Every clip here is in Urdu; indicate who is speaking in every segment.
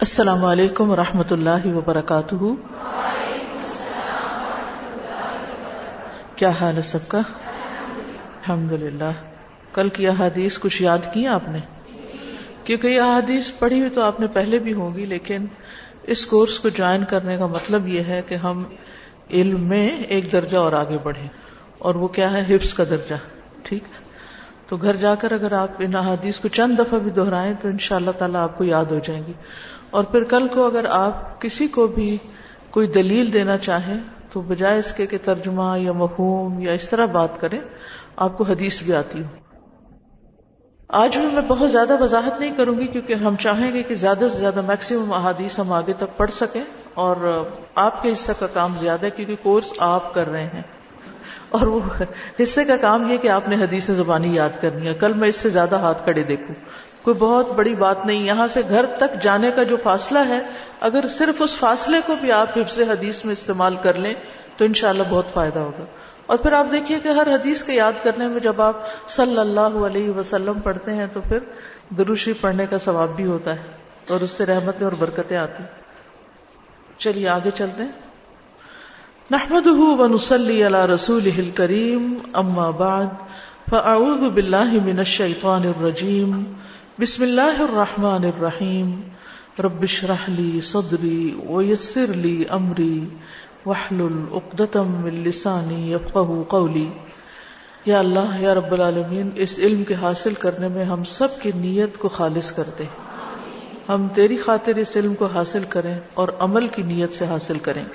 Speaker 1: السلام علیکم ورحمۃ اللہ وبرکاتہ. کیا حال ہے سب کا؟ الحمدللہ. کل کی احادیث کچھ یاد کی آپ نے؟ کیونکہ یہ احادیث پڑھی ہوئی تو آپ نے پہلے بھی ہوگی، لیکن اس کورس کو جوائن کرنے کا مطلب یہ ہے کہ ہم علم میں ایک درجہ اور آگے بڑھیں، اور وہ کیا ہے؟ حفظ کا درجہ. ٹھیک ہے، تو گھر جا کر اگر آپ ان احادیث کو چند دفعہ بھی دہرائیں تو انشاءاللہ تعالیٰ آپ کو یاد ہو جائیں گی. اور پھر کل کو اگر آپ کسی کو بھی کوئی دلیل دینا چاہیں تو بجائے اس کے کہ ترجمہ یا مفہوم یا اس طرح بات کریں، آپ کو حدیث بھی آتی ہو. آج بھی میں بہت زیادہ وضاحت نہیں کروں گی، کیونکہ ہم چاہیں گے کہ زیادہ سے زیادہ میکسیمم احادیث ہم آگے تک پڑھ سکیں، اور آپ کے حصہ کا کام زیادہ ہے کیونکہ کورس آپ کر رہے ہیں، اور وہ حصے کا کام یہ کہ آپ نے حدیث زبانی یاد کرنی ہے. کل میں اس سے زیادہ ہاتھ کھڑے دیکھوں، کوئی بہت بڑی بات نہیں. یہاں سے گھر تک جانے کا جو فاصلہ ہے، اگر صرف اس فاصلے کو بھی آپ حفظ حدیث میں استعمال کر لیں تو انشاءاللہ بہت فائدہ ہوگا. اور پھر آپ دیکھیے کہ ہر حدیث کے یاد کرنے میں جب آپ صلی اللہ علیہ وسلم پڑھتے ہیں تو پھر درود شریف پڑھنے کا ثواب بھی ہوتا ہے اور اس سے رحمتیں اور برکتیں آتی. چلیے آگے چلتے ہیں. نحمده ونصلي على رسوله الكريم، اما بعد فاعوذ بالله من الشيطان الرجيم. بسم الله الرحمن الرحيم. رب اشرح لي صدري ويسر لي امري واحلل عقدة من لساني يفقهوا قولي. یا اللہ، یا رب العالمین، اس علم کے حاصل کرنے میں ہم سب کی نیت کو خالص کر دے. ہم تیری خاطر اس علم کو حاصل کریں اور عمل کی نیت سے حاصل کریں.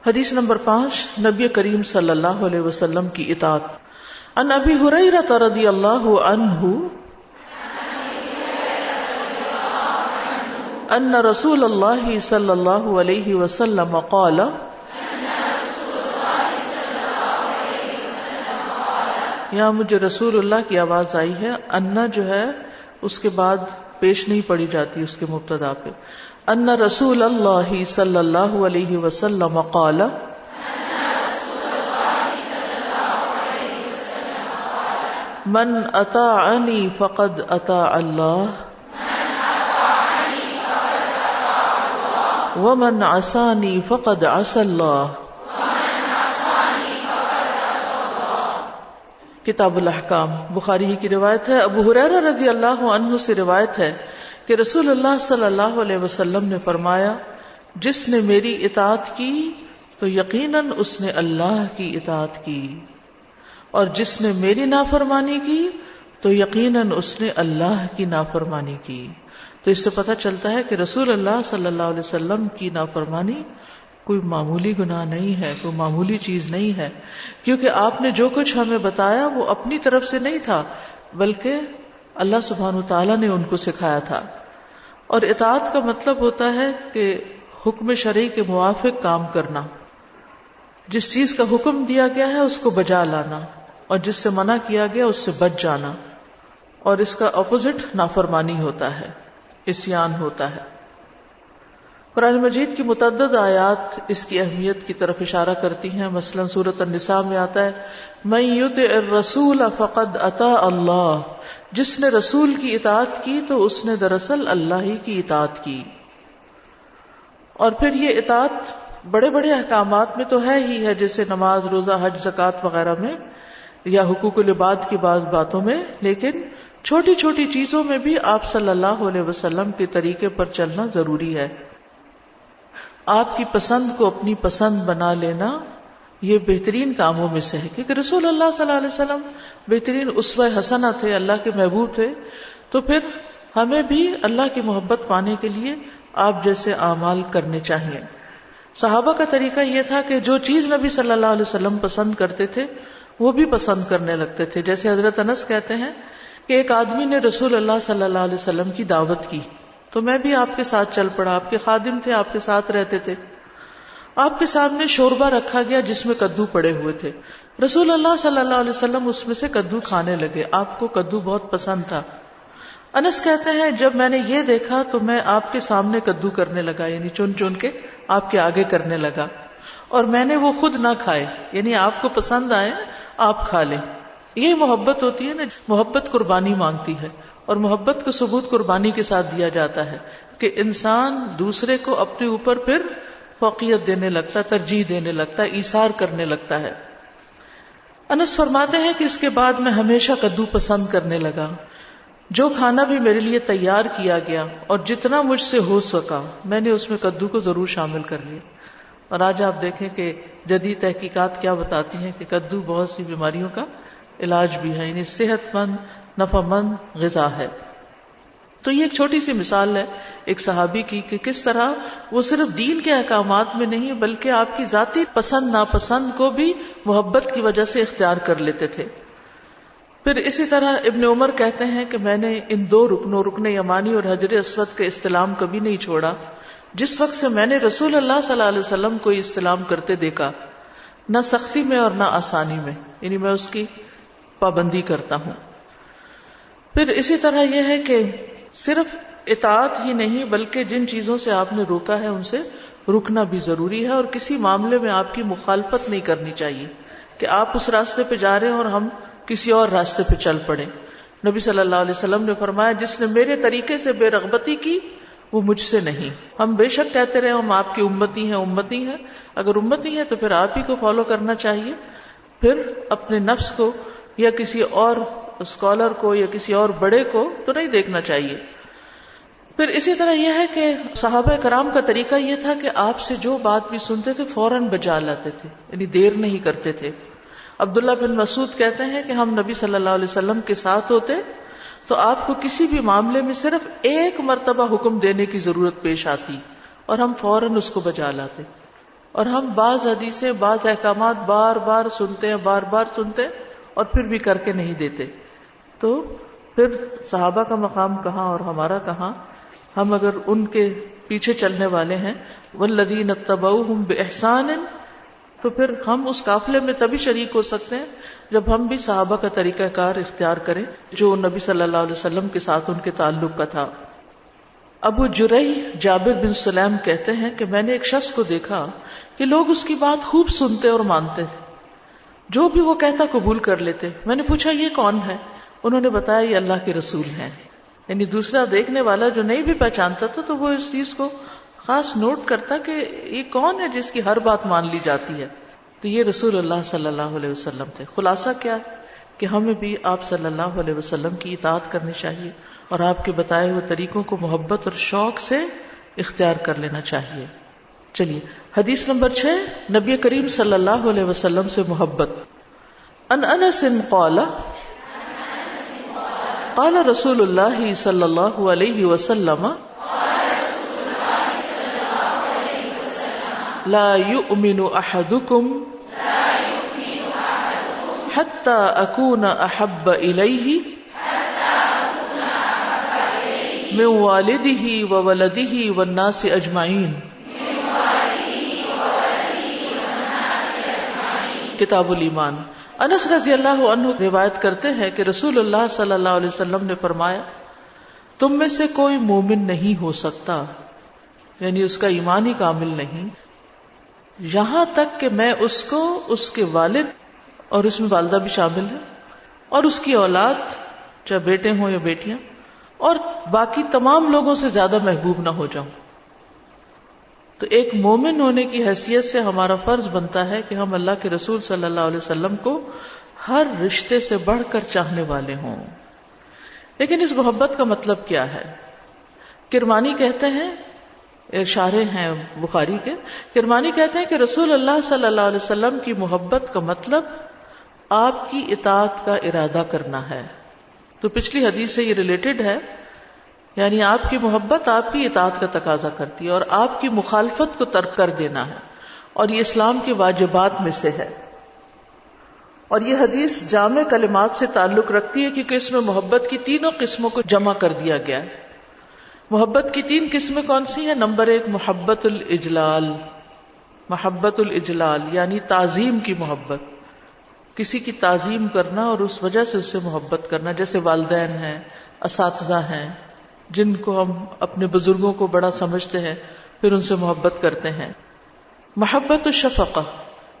Speaker 1: حدیث نمبر 5، نبی کریم صلی اللہ علیہ وسلم کی اطاعت. عن ابی ہریرہ رضی اللہ عنہ ان رسول اللہ صلی اللہ علیہ وسلم قال. یہاں مجھے رسول اللہ کی آواز آئی ہے. انا جو ہے اس کے بعد پیش نہیں پڑی جاتی اس کے مبتدا پہ. ان رسول اللہ صلی اللہ علیہ وسلم قال. من اطاعنی فقد اطاع اللہ ومن عصانی فقد عصى اللہ. کتاب الاحکام، بخاری ہی کی روایت ہے. ابو ہریرہ رضی اللہ عنہ سے روایت ہے کہ رسول اللہ صلی اللہ علیہ وسلم نے فرمایا، جس نے میری اطاعت کی تو یقیناً اس نے اللہ کی اطاعت کی، اور جس نے میری نافرمانی کی تو یقیناً اس نے اللہ کی نافرمانی کی. تو اس سے پتہ چلتا ہے کہ رسول اللہ صلی اللہ علیہ وسلم کی نافرمانی کوئی معمولی گناہ نہیں ہے، کوئی معمولی چیز نہیں ہے، کیونکہ آپ نے جو کچھ ہمیں بتایا وہ اپنی طرف سے نہیں تھا، بلکہ اللہ سبحانہ وتعالیٰ نے ان کو سکھایا تھا. اور اطاعت کا مطلب ہوتا ہے کہ حکم شرعی کے موافق کام کرنا، جس چیز کا حکم دیا گیا ہے اس کو بجا لانا، اور جس سے منع کیا گیا اس سے بچ جانا. اور اس کا اپوزٹ نافرمانی ہوتا ہے، عصیان ہوتا ہے. قرآن مجید کی متعدد آیات اس کی اہمیت کی طرف اشارہ کرتی ہیں. مثلا سورۃ النساء میں آتا ہے، من یطع الرسول فقد اطاع اللہ. جس نے رسول کی اطاعت کی تو اس نے دراصل اللہ ہی کی اطاعت کی. اور پھر یہ اطاعت بڑے بڑے احکامات میں تو ہے ہی ہے، جیسے نماز، روزہ، حج، زکوٰۃ وغیرہ میں، یا حقوق العباد کی بعض باتوں میں، لیکن چھوٹی چھوٹی چیزوں میں بھی آپ صلی اللہ علیہ وسلم کے طریقے پر چلنا ضروری ہے. آپ کی پسند کو اپنی پسند بنا لینا یہ بہترین کاموں میں سے ہے، کیونکہ رسول اللہ صلی اللہ علیہ وسلم بہترین اسوہ حسنہ تھے، اللہ کے محبوب تھے. تو پھر ہمیں بھی اللہ کی محبت پانے کے لیے آپ جیسے اعمال کرنے چاہیے. صحابہ کا طریقہ یہ تھا کہ جو چیز نبی صلی اللہ علیہ وسلم پسند کرتے تھے وہ بھی پسند کرنے لگتے تھے. جیسے حضرت انس کہتے ہیں کہ ایک آدمی نے رسول اللہ صلی اللہ علیہ وسلم کی دعوت کی تو میں بھی آپ کے ساتھ چل پڑا. آپ کے خادم تھے، آپ کے ساتھ رہتے تھے. آپ کے سامنے شوربہ رکھا گیا جس میں کدو پڑے ہوئے تھے. رسول اللہ صلی اللہ علیہ وسلم اس میں سے کدو کھانے لگے. آپ کو کدو بہت پسند تھا. انس کہتے ہیں جب میں نے یہ دیکھا تو میں آپ کے سامنے کدو کرنے لگا، یعنی چن چن کے آپ کے آگے کرنے لگا، اور میں نے وہ خود نہ کھائے، یعنی آپ کو پسند آئے آپ کھا لیں. یہ محبت ہوتی ہے نا، محبت قربانی مانگتی ہے. اور محبت کو ثبوت قربانی کے ساتھ دیا جاتا ہے کہ انسان دوسرے کو اپنے اوپر پھر فوقیت دینے لگتا ہے، ترجیح دینے لگتا ہے، ایثار کرنے لگتا ہے۔ انس فرماتے ہیں کہ اس کے بعد میں ہمیشہ کدو پسند کرنے لگا، جو کھانا بھی میرے لیے تیار کیا گیا اور جتنا مجھ سے ہو سکا میں نے اس میں کدو کو ضرور شامل کر لیا۔ اور آج آپ دیکھیں کہ جدید تحقیقات کیا بتاتی ہیں کہ کدو بہت سی بیماریوں کا علاج بھی ہے، یعنی صحت مند نفع مند غذا ہے۔ تو یہ ایک چھوٹی سی مثال ہے ایک صحابی کی کہ کس طرح وہ صرف دین کے احکامات میں نہیں بلکہ آپ کی ذاتی پسند ناپسند کو بھی محبت کی وجہ سے اختیار کر لیتے تھے۔ پھر اسی طرح ابن عمر کہتے ہیں کہ میں نے ان دو رکنوں، رکن یمانی اور حجر اسود کا استلام کبھی نہیں چھوڑا جس وقت سے میں نے رسول اللہ صلی اللہ علیہ وسلم کو استلام کرتے دیکھا، نہ سختی میں اور نہ آسانی میں، یعنی میں اس کی پابندی کرتا ہوں۔ پھر اسی طرح یہ ہے کہ صرف اطاعت ہی نہیں بلکہ جن چیزوں سے آپ نے روکا ہے ان سے رکنا بھی ضروری ہے، اور کسی معاملے میں آپ کی مخالفت نہیں کرنی چاہیے کہ آپ اس راستے پہ جا رہے ہیں اور ہم کسی اور راستے پہ چل پڑے۔ نبی صلی اللہ علیہ وسلم نے فرمایا جس نے میرے طریقے سے بے رغبتی کی وہ مجھ سے نہیں۔ ہم بے شک کہتے رہے ہم آپ کی امتی ہیں، اگر امتی ہیں تو پھر آپ ہی کو فالو کرنا چاہیے، پھر اپنے نفس کو یا کسی اور اسکالر کو یا کسی اور بڑے کو تو نہیں دیکھنا چاہیے۔ پھر اسی طرح یہ ہے کہ صحابہ کرام کا طریقہ یہ تھا کہ آپ سے جو بات بھی سنتے تھے فوراً بجا لاتے تھے، یعنی دیر نہیں کرتے تھے۔ عبداللہ بن مسعود کہتے ہیں کہ ہم نبی صلی اللہ علیہ وسلم کے ساتھ ہوتے تو آپ کو کسی بھی معاملے میں صرف ایک مرتبہ حکم دینے کی ضرورت پیش آتی اور ہم فوراً اس کو بجا لاتے، اور ہم بعض حدیثیں بعض احکامات بار بار سنتے اور پھر بھی کر کے نہیں دیتے۔ تو پھر صحابہ کا مقام کہاں اور ہمارا کہاں؟ ہم اگر ان کے پیچھے چلنے والے ہیں والذین اتبعوہم بإحسان، تو پھر ہم اس قافلے میں تبھی شریک ہو سکتے ہیں جب ہم بھی صحابہ کا طریقہ کار اختیار کریں جو نبی صلی اللہ علیہ وسلم کے ساتھ ان کے تعلق کا تھا۔ ابو جریح جابر بن سلیم کہتے ہیں کہ میں نے ایک شخص کو دیکھا کہ لوگ اس کی بات خوب سنتے اور مانتے تھے، جو بھی وہ کہتا قبول کر لیتے۔ میں نے پوچھا یہ کون ہے؟ انہوں نے بتایا یہ اللہ کے رسول ہیں۔ یعنی دوسرا دیکھنے والا جو نہیں بھی پہچانتا تھا تو وہ اس چیز کو خاص نوٹ کرتا کہ یہ کون ہے جس کی ہر بات مان لی جاتی ہے، تو یہ رسول اللہ صلی اللہ علیہ وسلم تھے۔ خلاصہ کیا ہے کہ ہمیں بھی آپ صلی اللہ علیہ وسلم کی اطاعت کرنی چاہیے اور آپ کے بتائے ہوئے طریقوں کو محبت اور شوق سے اختیار کر لینا چاہیے۔ چلیے حدیث نمبر 6، نبی کریم صلی اللہ علیہ وسلم سے محبت۔ ان انس قال قال رسول اللہ صلی اللہ علیہ وسلم لا يؤمن احدكم حتى اكون احب اليه من والده وولده والناس اجمعین، کتاب الایمان۔ انس رضی اللہ عنہ روایت کرتے ہیں کہ رسول اللہ صلی اللہ علیہ وسلم نے فرمایا تم میں سے کوئی مومن نہیں ہو سکتا، یعنی اس کا ایمان ہی کامل نہیں، یہاں تک کہ میں اس کو اس کے والد، اور اس میں والدہ بھی شامل ہے، اور اس کی اولاد چاہے بیٹے ہوں یا بیٹیاں، اور باقی تمام لوگوں سے زیادہ محبوب نہ ہو جاؤں۔ تو ایک مومن ہونے کی حیثیت سے ہمارا فرض بنتا ہے کہ ہم اللہ کے رسول صلی اللہ علیہ وسلم کو ہر رشتے سے بڑھ کر چاہنے والے ہوں۔ لیکن اس محبت کا مطلب کیا ہے؟ کرمانی کہتے ہیں، شارح ہیں بخاری کے، کرمانی کہتے ہیں کہ رسول اللہ صلی اللہ علیہ وسلم کی محبت کا مطلب آپ کی اطاعت کا ارادہ کرنا ہے۔ تو پچھلی حدیث سے یہ ریلیٹڈ ہے، یعنی آپ کی محبت آپ کی اطاعت کا تقاضا کرتی ہے اور آپ کی مخالفت کو ترک کر دینا ہے، اور یہ اسلام کے واجبات میں سے ہے۔ اور یہ حدیث جامع کلمات سے تعلق رکھتی ہے کیونکہ اس میں محبت کی تینوں قسموں کو جمع کر دیا گیا ہے۔ محبت کی 3 قسمیں کون سی ہیں؟ نمبر 1 محبت الاجلال، محبت الاجلال یعنی تعظیم کی محبت، کسی کی تعظیم کرنا اور اس وجہ سے اس سے محبت کرنا، جیسے والدین ہیں، اساتذہ ہیں، جن کو ہم اپنے بزرگوں کو بڑا سمجھتے ہیں پھر ان سے محبت کرتے ہیں۔ محبت الشفقہ،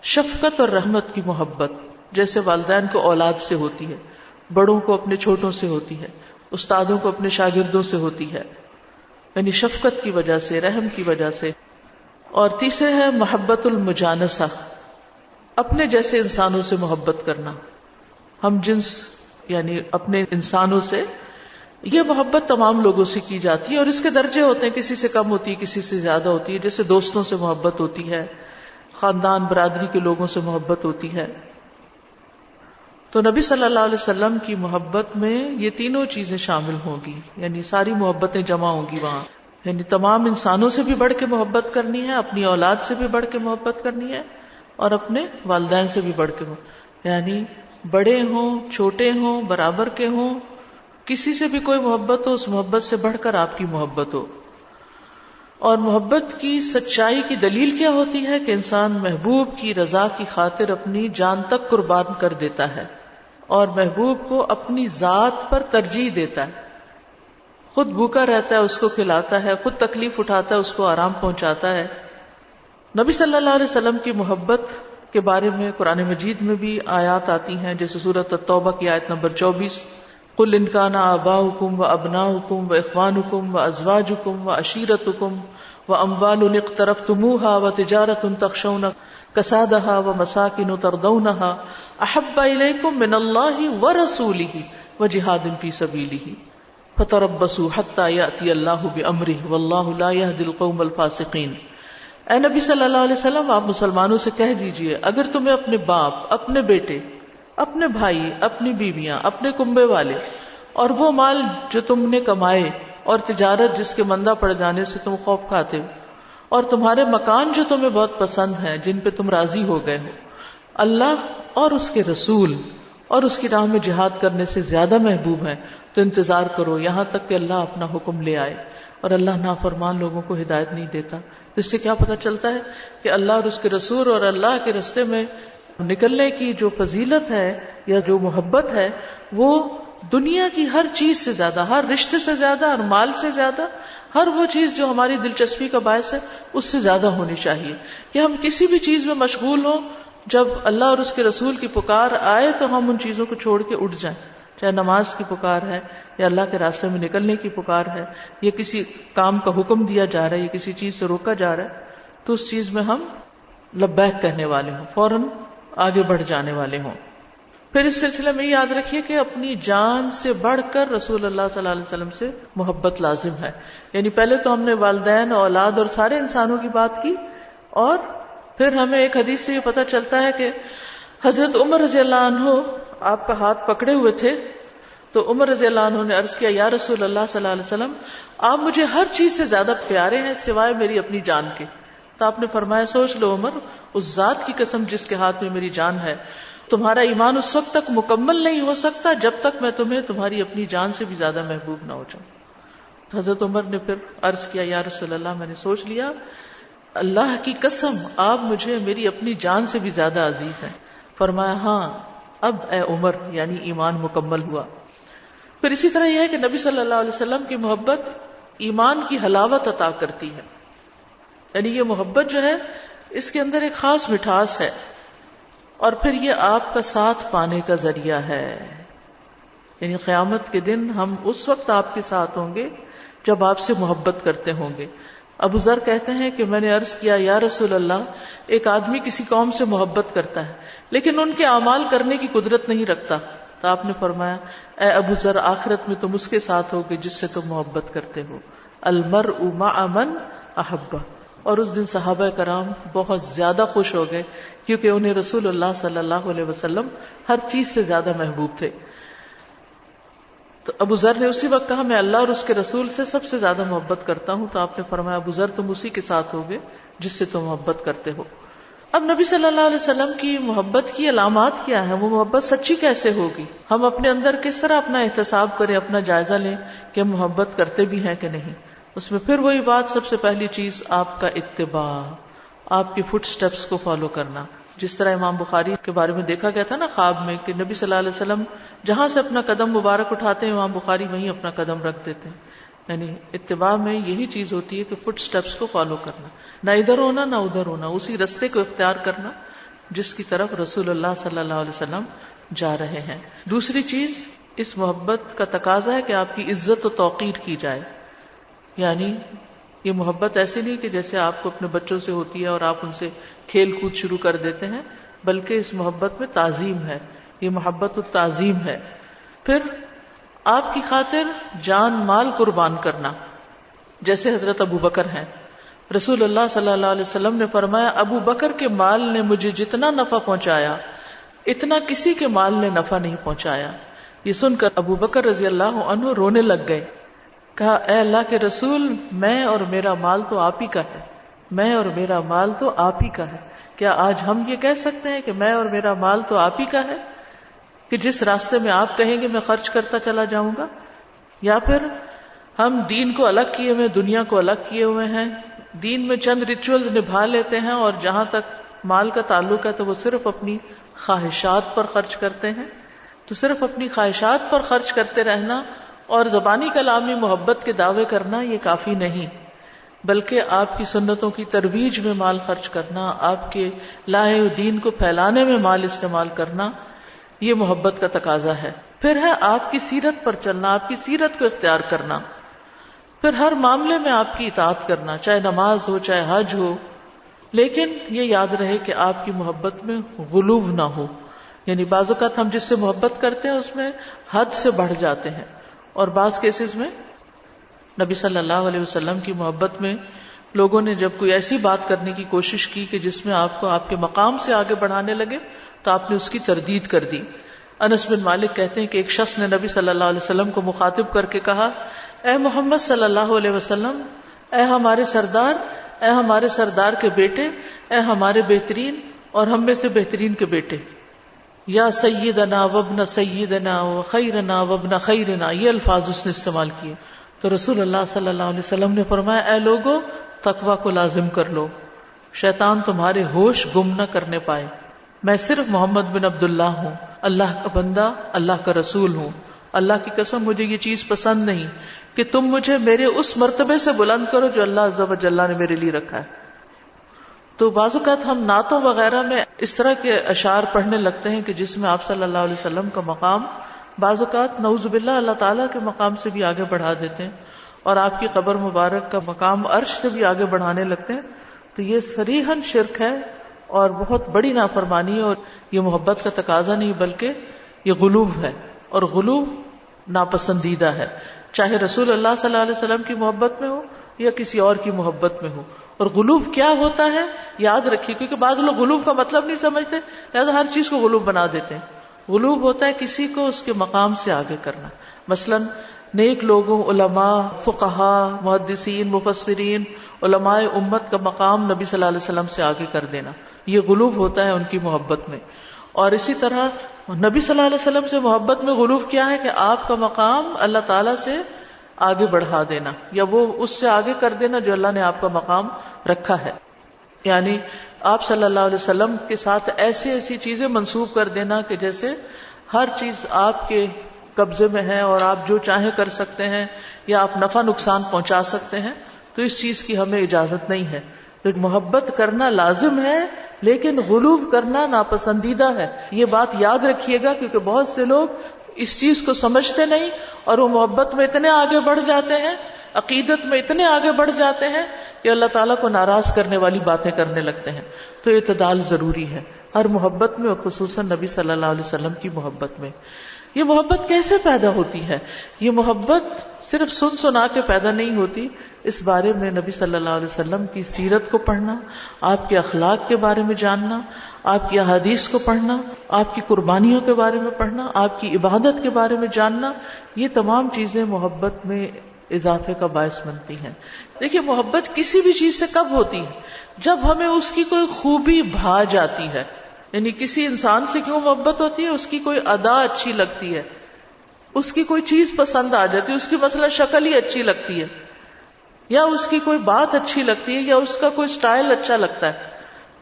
Speaker 1: شفقت اور رحمت کی محبت، جیسے والدین کو اولاد سے ہوتی ہے، بڑوں کو اپنے چھوٹوں سے ہوتی ہے، استادوں کو اپنے شاگردوں سے ہوتی ہے، یعنی شفقت کی وجہ سے، رحم کی وجہ سے. اور تیسرے ہے محبت المجانسہ، اپنے جیسے انسانوں سے محبت کرنا، ہم جنس یعنی اپنے انسانوں سے. یہ محبت تمام لوگوں سے کی جاتی ہے اور اس کے درجے ہوتے ہیں، کسی سے کم ہوتی ہے، کسی سے زیادہ ہوتی ہے. جیسے دوستوں سے محبت ہوتی ہے، خاندان برادری کے لوگوں سے محبت ہوتی ہے. تو نبی صلی اللہ علیہ وسلم کی محبت میں یہ تینوں چیزیں شامل ہوں گی، یعنی ساری محبتیں جمع ہوں گی وہاں. یعنی تمام انسانوں سے بھی بڑھ کے محبت کرنی ہے، اپنی اولاد سے بھی بڑھ کے محبت کرنی ہے، اور اپنے والدین سے بھی بڑھ کے یعنی بڑے ہوں چھوٹے ہوں برابر کے ہوں، کسی سے بھی کوئی محبت ہو، اس محبت سے بڑھ کر آپ کی محبت ہو. اور محبت کی سچائی کی دلیل کیا ہوتی ہے کہ انسان محبوب کی رضا کی خاطر اپنی جان تک قربان کر دیتا ہے اور محبوب کو اپنی ذات پر ترجیح دیتا ہے. خود بھوکا رہتا ہے اس کو کھلاتا ہے، خود تکلیف اٹھاتا ہے اس کو آرام پہنچاتا ہے. نبی صلی اللہ علیہ وسلم کی محبت کے بارے میں قرآن مجید میں بھی آیات آتی ہیں، جیسے سورۃ التوبہ کی آیت نمبر 24، قل ان کان آباؤکم وابناؤکم واخوانکم وازواجکم وعشیرتکم واموال اقترفتموها وتجارۃ تخشون کسادها ومساکن ترضونها احب الیکم من اللہ ورسولہ وجہاد فی سبیلہ فتربصوا حتی یأتی اللہ بامرہ واللہ لا یہدی القوم الفاسقین. اے نبی صلی اللہ علیہ وسلم، آپ مسلمانوں سے کہہ دیجئے اگر تمہیں اپنے باپ، اپنے بیٹے، اپنے بھائی، اپنی بیویاں، اپنے کنبے والے اور وہ مال جو تم نے کمائے اور تجارت جس کے مندہ پڑ جانے سے تم خوف کھاتے ہو اور تمہارے مکان جو تمہیں بہت پسند ہیں جن پہ تم راضی ہو گئے ہو، اللہ اور اس کے رسول اور اس کی راہ میں جہاد کرنے سے زیادہ محبوب ہیں، تو انتظار کرو یہاں تک کہ اللہ اپنا حکم لے آئے. اور اللہ نافرمان لوگوں کو ہدایت نہیں دیتا. اس سے کیا پتہ چلتا ہے کہ اللہ اور اس کے رسول اور اللہ کے رستے میں نکلنے کی جو فضیلت ہے یا جو محبت ہے وہ دنیا کی ہر چیز سے زیادہ، ہر رشتے سے زیادہ اور مال سے زیادہ، ہر وہ چیز جو ہماری دلچسپی کا باعث ہے اس سے زیادہ ہونی چاہیے. کہ ہم کسی بھی چیز میں مشغول ہوں، جب اللہ اور اس کے رسول کی پکار آئے تو ہم ان چیزوں کو چھوڑ کے اٹھ جائیں، چاہے نماز کی پکار ہے یا اللہ کے راستے میں نکلنے کی پکار ہے یا کسی کام کا حکم دیا جا رہا ہے یا کسی چیز سے روکا جا رہا ہے، تو اس چیز میں ہم لبیک کہنے والے ہوں، فوراً آگے بڑھ جانے والے ہوں. پھر اس سلسلے میں یاد رکھیے کہ اپنی جان سے بڑھ کر رسول اللہ صلی اللہ علیہ وسلم سے محبت لازم ہے. یعنی پہلے تو ہم نے والدین، اولاد اور سارے انسانوں کی بات کی، اور پھر ہمیں ایک حدیث سے یہ پتہ چلتا ہے کہ حضرت عمر رضی اللہ عنہ آپ کا ہاتھ پکڑے ہوئے تھے، تو عمر رضی اللہ عنہ نے عرض کیا یا رسول اللہ صلی اللہ علیہ وسلم، آپ مجھے ہر چیز سے زیادہ پیارے ہیں سوائے میری اپنی جان کے. تو آپ نے فرمایا سوچ لو عمر، اس ذات کی قسم جس کے ہاتھ میں میری جان ہے، تمہارا ایمان اس وقت تک مکمل نہیں ہو سکتا جب تک میں تمہیں تمہاری اپنی جان سے بھی زیادہ محبوب نہ ہو جاؤں. تو حضرت عمر نے پھر عرض کیا یا رسول اللہ، میں نے سوچ لیا، اللہ کی قسم آپ مجھے میری اپنی جان سے بھی زیادہ عزیز ہیں. فرمایا ہاں اب اے عمر، یعنی ایمان مکمل ہوا. پھر اسی طرح یہ ہے کہ نبی صلی اللہ علیہ وسلم کی محبت ایمان کی حلاوت عطا کرتی ہے. یعنی یہ محبت جو ہے اس کے اندر ایک خاص مٹھاس ہے، اور پھر یہ آپ کا ساتھ پانے کا ذریعہ ہے. یعنی قیامت کے دن ہم اس وقت آپ کے ساتھ ہوں گے جب آپ سے محبت کرتے ہوں گے. ابو ذر کہتے ہیں کہ میں نے عرض کیا یا رسول اللہ، ایک آدمی کسی قوم سے محبت کرتا ہے لیکن ان کے اعمال کرنے کی قدرت نہیں رکھتا. تو آپ نے فرمایا اے ابو ذر، آخرت میں تم اس کے ساتھ ہوگے جس سے تم محبت کرتے ہو. المرء مع من احبہ. اور اس دن صحابہ کرام بہت زیادہ خوش ہو گئے کیونکہ انہیں رسول اللہ صلی اللہ علیہ وسلم ہر چیز سے زیادہ محبوب تھے. تو ابو ذر نے اسی وقت کہا میں اللہ اور اس کے رسول سے سب سے زیادہ محبت کرتا ہوں. تو آپ نے فرمایا ابو ذر تم اسی کے ساتھ ہوگے جس سے تم محبت کرتے ہو. اب نبی صلی اللہ علیہ وسلم کی محبت کی علامات کیا ہیں؟ وہ محبت سچی کیسے ہوگی؟ ہم اپنے اندر کس طرح اپنا احتساب کریں، اپنا جائزہ لیں کہ ہم محبت کرتے بھی ہیں کہ نہیں. اس میں پھر وہی بات، سب سے پہلی چیز آپ کا اتباع، آپ کی فٹ سٹیپس کو فالو کرنا. جس طرح امام بخاری کے بارے میں دیکھا گیا تھا نا خواب میں کہ نبی صلی اللہ علیہ وسلم جہاں سے اپنا قدم مبارک اٹھاتے ہیں امام بخاری وہیں اپنا قدم رکھ دیتے ہیں. یعنی اتباع میں یہی چیز ہوتی ہے کہ فٹ سٹیپس کو فالو کرنا، نہ ادھر ہونا نہ ادھر ہونا، اسی رستے کو اختیار کرنا جس کی طرف رسول اللہ صلی اللہ علیہ وسلم جا رہے ہیں. دوسری چیز اس محبت کا تقاضا ہے کہ آپ کی عزت و توقیر کی جائے. یعنی یہ محبت ایسی نہیں کہ جیسے آپ کو اپنے بچوں سے ہوتی ہے اور آپ ان سے کھیل کود شروع کر دیتے ہیں، بلکہ اس محبت میں تعظیم ہے. یہ محبت التعظیم ہے. پھر آپ کی خاطر جان مال قربان کرنا، جیسے حضرت ابو بکر ہیں. رسول اللہ صلی اللہ علیہ وسلم نے فرمایا ابو بکر کے مال نے مجھے جتنا نفع پہنچایا اتنا کسی کے مال نے نفع نہیں پہنچایا. یہ سن کر ابو بکر رضی اللہ عنہ رونے لگ گئے. کہا اے اللہ کے رسول، میں اور میرا مال تو آپ ہی کا ہے، میں اور میرا مال تو آپ ہی کا ہے. کیا آج ہم یہ کہہ سکتے ہیں کہ میں اور میرا مال تو آپ ہی کا ہے، کہ جس راستے میں آپ کہیں گے میں خرچ کرتا چلا جاؤں گا؟ یا پھر ہم دین کو الگ کیے ہوئے، دنیا کو الگ کیے ہوئے ہیں، دین میں چند ریچولز نبھا لیتے ہیں اور جہاں تک مال کا تعلق ہے تو وہ صرف اپنی خواہشات پر خرچ کرتے ہیں. تو صرف اپنی خواہشات پر خرچ کرتے رہنا اور زبانی کلامی محبت کے دعوے کرنا یہ کافی نہیں، بلکہ آپ کی سنتوں کی ترویج میں مال خرچ کرنا، آپ کے لائے دین کو پھیلانے میں مال استعمال کرنا، یہ محبت کا تقاضا ہے. پھر ہے آپ کی سیرت پر چلنا، آپ کی سیرت کو اختیار کرنا. پھر ہر معاملے میں آپ کی اطاعت کرنا، چاہے نماز ہو چاہے حج ہو، لیکن یہ یاد رہے کہ آپ کی محبت میں غلو نہ ہو. یعنی بعض اوقات ہم جس سے محبت کرتے ہیں اس میں حد سے بڑھ جاتے ہیں، اور بعض کیسز میں نبی صلی اللہ علیہ وسلم کی محبت میں لوگوں نے جب کوئی ایسی بات کرنے کی کوشش کی کہ جس میں آپ کو آپ کے مقام سے آگے بڑھانے لگے تو آپ نے اس کی تردید کر دی. انس بن مالک کہتے ہیں کہ ایک شخص نے نبی صلی اللہ علیہ وسلم کو مخاطب کر کے کہا اے محمد صلی اللہ علیہ وسلم، اے ہمارے سردار، اے ہمارے سردار کے بیٹے، اے ہمارے بہترین اور ہم میں سے بہترین کے بیٹے، یا سیدنا وابن سیدنا وخیرنا وابن خیرنا، یہ الفاظ اس نے استعمال کیے. تو رسول اللہ صلی اللہ علیہ وسلم نے فرمایا اے لوگو، تقوی کو لازم کر لو، شیطان تمہارے ہوش گم نہ کرنے پائے. میں صرف محمد بن عبداللہ ہوں، اللہ کا بندہ، اللہ کا رسول ہوں. اللہ کی قسم مجھے یہ چیز پسند نہیں کہ تم مجھے میرے اس مرتبے سے بلند کرو جو اللہ عز و جل نے میرے لیے رکھا ہے. تو بعض اوقات ہم نعتوں وغیرہ میں اس طرح کے اشعار پڑھنے لگتے ہیں کہ جس میں آپ صلی اللہ علیہ وسلم کا مقام بعض اوقات نعوذ باللہ اللہ تعالیٰ کے مقام سے بھی آگے بڑھا دیتے ہیں، اور آپ کی قبر مبارک کا مقام عرش سے بھی آگے بڑھانے لگتے ہیں. تو یہ صریحاً شرک ہے اور بہت بڑی نافرمانی ہے، اور یہ محبت کا تقاضا نہیں بلکہ یہ غلو ہے، اور غلو ناپسندیدہ ہے، چاہے رسول اللہ صلی اللہ علیہ وسلم کی محبت میں ہو یا کسی اور کی محبت میں ہو. اور غلو کیا ہوتا ہے یاد رکھیے، کیونکہ بعض لوگ غلو کا مطلب نہیں سمجھتے لہذا ہر چیز کو غلو بنا دیتے ہیں. غلو ہوتا ہے کسی کو اس کے مقام سے آگے کرنا. مثلا نیک لوگوں، علماء، فقہاء، محدثین، مفسرین، علماء امت کا مقام نبی صلی اللہ علیہ وسلم سے آگے کر دینا، یہ غلو ہوتا ہے ان کی محبت میں. اور اسی طرح نبی صلی اللہ علیہ وسلم سے محبت میں غلو کیا ہے کہ آپ کا مقام اللہ تعالیٰ سے آگے بڑھا دینا، یا وہ اس سے آگے کر دینا جو اللہ نے آپ کا مقام رکھا ہے. یعنی آپ صلی اللہ علیہ وسلم کے ساتھ ایسی ایسی چیزیں منسوب کر دینا کہ جیسے ہر چیز آپ کے قبضے میں ہے اور آپ جو چاہیں کر سکتے ہیں، یا آپ نفع نقصان پہنچا سکتے ہیں. تو اس چیز کی ہمیں اجازت نہیں ہے. تو محبت کرنا لازم ہے لیکن غلو کرنا ناپسندیدہ ہے. یہ بات یاد رکھیے گا، کیونکہ بہت سے لوگ اس چیز کو سمجھتے نہیں اور وہ محبت میں اتنے آگے بڑھ جاتے ہیں، عقیدت میں اتنے آگے بڑھ جاتے ہیں کہ اللہ تعالیٰ کو ناراض کرنے والی باتیں کرنے لگتے ہیں. تو اعتدال ضروری ہے ہر محبت میں، اور خصوصاً نبی صلی اللہ علیہ وسلم کی محبت میں. یہ محبت کیسے پیدا ہوتی ہے؟ یہ محبت صرف سن سنا کے پیدا نہیں ہوتی. اس بارے میں نبی صلی اللہ علیہ وسلم کی سیرت کو پڑھنا، آپ کے اخلاق کے بارے میں جاننا، آپ کی احادیث کو پڑھنا، آپ کی قربانیوں کے بارے میں پڑھنا، آپ کی عبادت کے بارے میں جاننا، یہ تمام چیزیں محبت میں اضافے کا باعث بنتی ہیں. دیکھیے محبت کسی بھی چیز سے کب ہوتی ہے؟ جب ہمیں اس کی کوئی خوبی بھا جاتی ہے. یعنی کسی انسان سے کیوں محبت ہوتی ہے؟ اس کی کوئی ادا اچھی لگتی ہے، اس کی کوئی چیز پسند آ جاتی ہے، اس کی مثلا شکل ہی اچھی لگتی ہے، یا اس کی کوئی بات اچھی لگتی ہے، یا اس کا کوئی سٹائل اچھا لگتا ہے.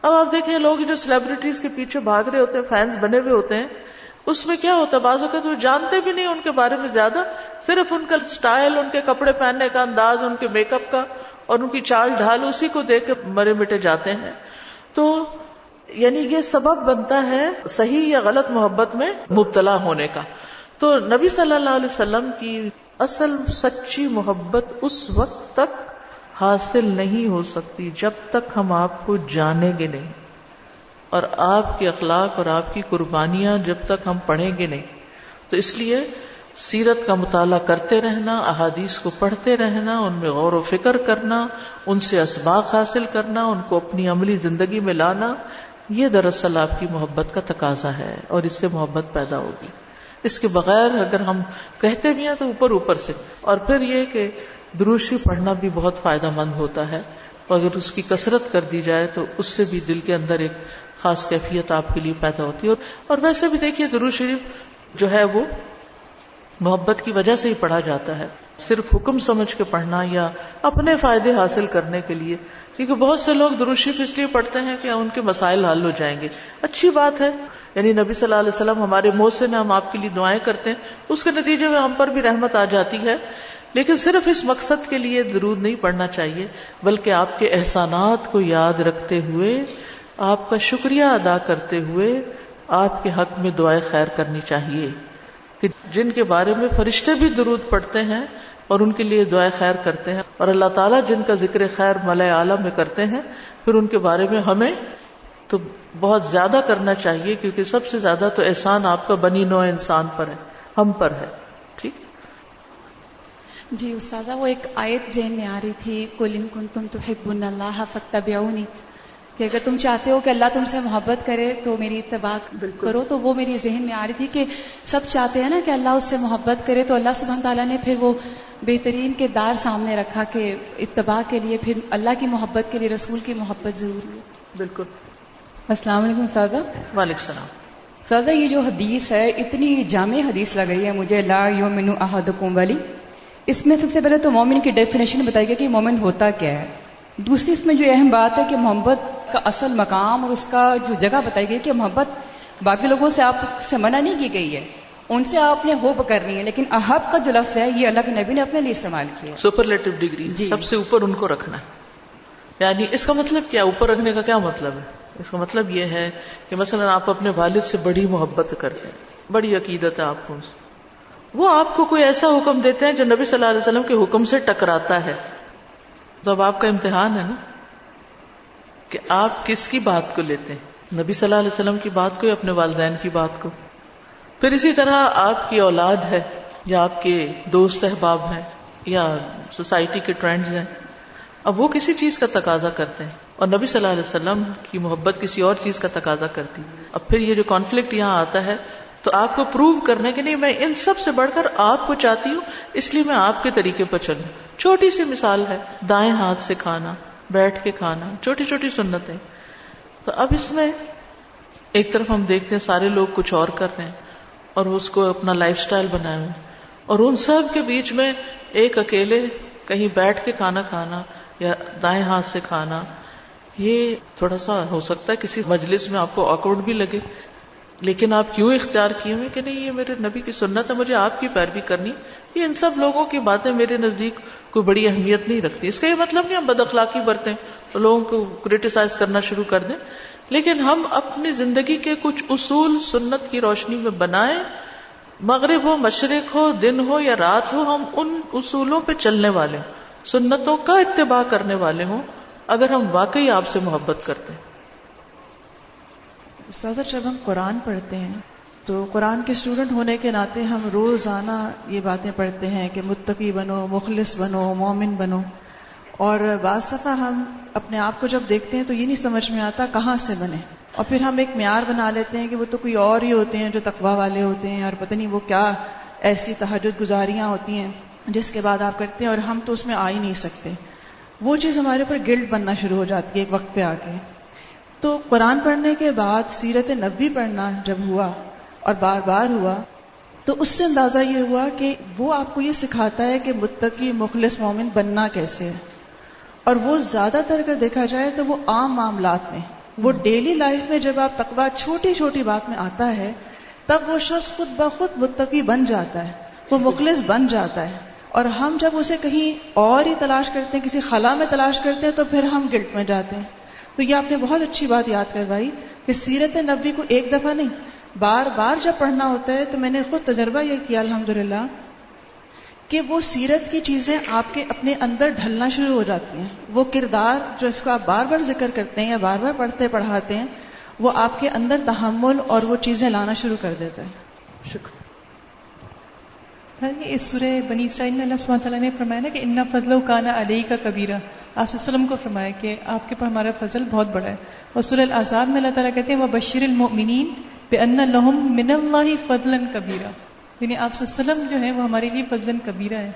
Speaker 1: اب آپ دیکھیں لوگ جو سیلیبریٹیز کے پیچھے بھاگ رہے ہوتے ہیں، فینس بنے ہوئے ہوتے ہیں، اس میں کیا ہوتا ہے بعض اوقات وہ جانتے بھی نہیں ان کے بارے میں زیادہ، صرف ان کا سٹائل، ان کے کپڑے پہننے کا انداز، ان کے میک اپ کا اور ان کی چال ڈھال، اسی کو دیکھ کے مرے مٹے جاتے ہیں. تو یعنی یہ سبب بنتا ہے صحیح یا غلط محبت میں مبتلا ہونے کا. تو نبی صلی اللہ علیہ وسلم کی اصل سچی محبت اس وقت تک حاصل نہیں ہو سکتی جب تک ہم آپ کو جانیں گے نہیں، اور آپ کے اخلاق اور آپ کی قربانیاں جب تک ہم پڑھیں گے نہیں. تو اس لیے سیرت کا مطالعہ کرتے رہنا، احادیث کو پڑھتے رہنا، ان میں غور و فکر کرنا، ان سے اسباق حاصل کرنا، ان کو اپنی عملی زندگی میں لانا، یہ دراصل آپ کی محبت کا تقاضا ہے، اور اس سے محبت پیدا ہوگی. اس کے بغیر اگر ہم کہتے بھی ہیں تو اوپر اوپر سے. اور پھر یہ کہ درود شریف پڑھنا بھی بہت فائدہ مند ہوتا ہے، اور اگر اس کی کثرت کر دی جائے تو اس سے بھی دل کے اندر ایک خاص کیفیت آپ کے لیے پیدا ہوتی ہے. اور ویسے بھی دیکھیے درود شریف جو ہے وہ محبت کی وجہ سے ہی پڑھا جاتا ہے، صرف حکم سمجھ کے پڑھنا یا اپنے فائدے حاصل کرنے کے لیے. کیونکہ بہت سے لوگ درود شریف اس لیے پڑھتے ہیں کہ ان کے مسائل حل ہو جائیں گے. اچھی بات ہے، یعنی نبی صلی اللہ علیہ وسلم ہمارے محسن، ہم آپ کے لیے دعائیں کرتے ہیں، اس کے نتیجے میں ہم پر بھی رحمت آ جاتی ہے. لیکن صرف اس مقصد کے لیے درود نہیں پڑھنا چاہیے، بلکہ آپ کے احسانات کو یاد رکھتے ہوئے، آپ کا شکریہ ادا کرتے ہوئے آپ کے حق میں دعائیں خیر کرنی چاہیے، کہ جن کے بارے میں فرشتے بھی درود پڑھتے ہیں اور ان کے لیے دعائیں خیر کرتے ہیں، اور اللہ تعالیٰ جن کا ذکر خیر ملائے اعلیٰ میں کرتے ہیں، پھر ان کے بارے میں ہمیں تو بہت زیادہ کرنا چاہیے، کیونکہ سب سے زیادہ تو احسان آپ کا بنی نوع انسان پر ہے، ہم پر ہے. ٹھیک
Speaker 2: جی استاذہ، وہ ایک آیت ذہن میں آ رہی تھی، قُلْ إِن كُنتُمْ تُحِبُّونَ اللَّهَ فَاتَّبِعُونِي، کہ اگر تم چاہتے ہو کہ اللہ تم سے محبت کرے تو میری اتباع کرو. تو وہ میری ذہن میں آ رہی تھی کہ سب چاہتے ہیں نا کہ اللہ اس سے محبت کرے، تو اللہ سبحانہ تعالیٰ نے پھر وہ بہترین کردار سامنے رکھا کہ اتباع کے لیے پھر اللہ کی محبت کے لیے رسول کی محبت ضروری ہے.
Speaker 1: بالکل.
Speaker 3: السلام علیکم استاذہ.
Speaker 1: وعلیکم السلام.
Speaker 3: استاذہ، یہ جو حدیث ہے اتنی جامع حدیث لگ رہی ہے مجھے، لا یؤمن احدکم والی، اس میں سب سے پہلے تو مومن کی ڈیفینیشن بتائی گئی کہ مومن ہوتا کیا ہے. دوسری اس میں جو اہم بات ہے کہ محبت کا اصل مقام اور اس کا جو جگہ بتائی گئی کہ محبت باقی لوگوں سے آپ سے منع نہیں کی گئی ہے، ان سے آپ نے ہوپ کرنی ہے، لیکن احب کا جو لفظ ہے یہ اللہ کے نبی نے اپنے لیے استعمال کیا ہے.
Speaker 1: سپرلیٹو ڈگری، سب سے اوپر ان کو رکھنا ہے. یعنی اس کا مطلب کیا، اوپر رکھنے کا کیا مطلب ہے؟ اس کا مطلب یہ ہے کہ مثلا آپ اپنے والد سے بڑی محبت کرتے ہیں، بڑی عقیدت ہے آپ کو، وہ آپ کو کوئی ایسا حکم دیتے ہیں جو نبی صلی اللہ علیہ وسلم کے حکم سے ٹکراتا ہے، تو اب آپ کا امتحان ہے نا کہ آپ کس کی بات کو لیتے ہیں، نبی صلی اللہ علیہ وسلم کی بات کو یا اپنے والدین کی بات کو. پھر اسی طرح آپ کی اولاد ہے یا آپ کے دوست احباب ہیں یا سوسائٹی کے ٹرینڈز ہیں، اب وہ کسی چیز کا تقاضا کرتے ہیں اور نبی صلی اللہ علیہ وسلم کی محبت کسی اور چیز کا تقاضا کرتی. اب پھر یہ جو کانفلکٹ یہاں آتا ہے تو آپ کو پروو کرنے کے نہیں، میں ان سب سے بڑھ کر آپ کو چاہتی ہوں، اس لیے میں آپ کے طریقے پر چلوں. چھوٹی سی مثال ہے، دائیں ہاتھ سے کھانا، بیٹھ کے کھانا، چھوٹی چھوٹی سنتیں. تو اب اس میں ایک طرف ہم دیکھتے ہیں سارے لوگ کچھ اور کر رہے ہیں اور اس کو اپنا لائف سٹائل بنائے ہوئے، اور ان سب کے بیچ میں ایک اکیلے کہیں بیٹھ کے کھانا کھانا یا دائیں ہاتھ سے کھانا، یہ تھوڑا سا ہو سکتا ہے کسی مجلس میں آپ کو آکورڈ بھی لگے، لیکن آپ کیوں اختیار کیے ہوئے کہ نہیں یہ میرے نبی کی سنت ہے، مجھے آپ کی پیروی کرنی. یہ ان سب لوگوں کی باتیں میرے نزدیک کوئی بڑی اہمیت نہیں رکھتی. اس کا یہ مطلب نہیں ہم بد اخلاقی برتیں تو لوگوں کو کرٹیسائز کرنا شروع کر دیں، لیکن ہم اپنی زندگی کے کچھ اصول سنت کی روشنی میں بنائیں، مغرب ہو، مشرق ہو، دن ہو یا رات ہو، ہم ان اصولوں پہ چلنے والے ہوں، سنتوں کا اتباع کرنے والے ہوں، اگر ہم واقعی آپ سے محبت کرتے ہیں.
Speaker 4: استاد، جب ہم قرآن پڑھتے ہیں تو قرآن کے اسٹوڈنٹ ہونے کے ناطے ہم روزانہ یہ باتیں پڑھتے ہیں کہ متقی بنو، مخلص بنو، مومن بنو، اور بعض دفعہ ہم اپنے آپ کو جب دیکھتے ہیں تو یہ نہیں سمجھ میں آتا کہاں سے بنے، اور پھر ہم ایک معیار بنا لیتے ہیں کہ وہ تو کوئی اور ہی ہوتے ہیں جو تقویٰ والے ہوتے ہیں، اور پتہ نہیں وہ کیا ایسی تہجد گزاریاں ہوتی ہیں جس کے بعد آپ کرتے ہیں اور ہم تو اس میں آ ہی نہیں سکتے. وہ چیز ہمارے اوپر گلٹ بننا شروع ہو جاتی ہے ایک وقت پہ آ کے. تو قرآن پڑھنے کے بعد سیرت نبوی پڑھنا جب ہوا اور بار بار ہوا تو اس سے اندازہ یہ ہوا کہ وہ آپ کو یہ سکھاتا ہے کہ متقی مخلص مومن بننا کیسے ہے. اور وہ زیادہ تر اگر دیکھا جائے تو وہ عام معاملات میں، وہ ڈیلی لائف میں جب آپ تقویٰ چھوٹی چھوٹی بات میں آتا ہے تب وہ شخص خود بخود متقی بن جاتا ہے، وہ مخلص بن جاتا ہے. اور ہم جب اسے کہیں اور ہی تلاش کرتے ہیں، کسی خلا میں تلاش کرتے ہیں، تو پھر ہم گلٹ میں جاتے ہیں. تو یہ آپ نے بہت اچھی بات یاد کروائی کہ سیرت نبی کو ایک دفعہ نہیں بار بار جب پڑھنا ہوتا ہے تو میں نے خود تجربہ یہ کیا الحمدللہ کہ وہ سیرت کی چیزیں آپ کے اپنے اندر ڈھلنا شروع ہو جاتی ہیں. وہ کردار جو اس کو آپ بار بار ذکر کرتے ہیں یا بار بار پڑھتے پڑھاتے ہیں وہ آپ کے اندر تحمل اور وہ چیزیں لانا شروع کر دیتا ہے.
Speaker 1: شکر.
Speaker 5: اس سورہ بنی اسرائیل میں اللہ سبحانہ تعالیٰ نے فرمایا نا کہ اِنَّ فَضْلَهُ كَانَ عَلَيْكَ كَبِيرًا. آپ صلی اللہ علیہ وسلم کو فرمایا کہ آپ کے پر ہمارا فضل بہت بڑا ہے. اور سورہ الاحزاب میں اللہ تعالیٰ کہتے ہیں وَبَشِّرِ الْمُؤْمِنِينَ بِأَنَّ لَهُم مِّنَ اللَّهِ فَضْلًا كَبِيرًا. یعنی آپ صلی اللہ علیہ وسلم جو ہے وہ ہمارے لیے فضلاً کبیرہ ہے.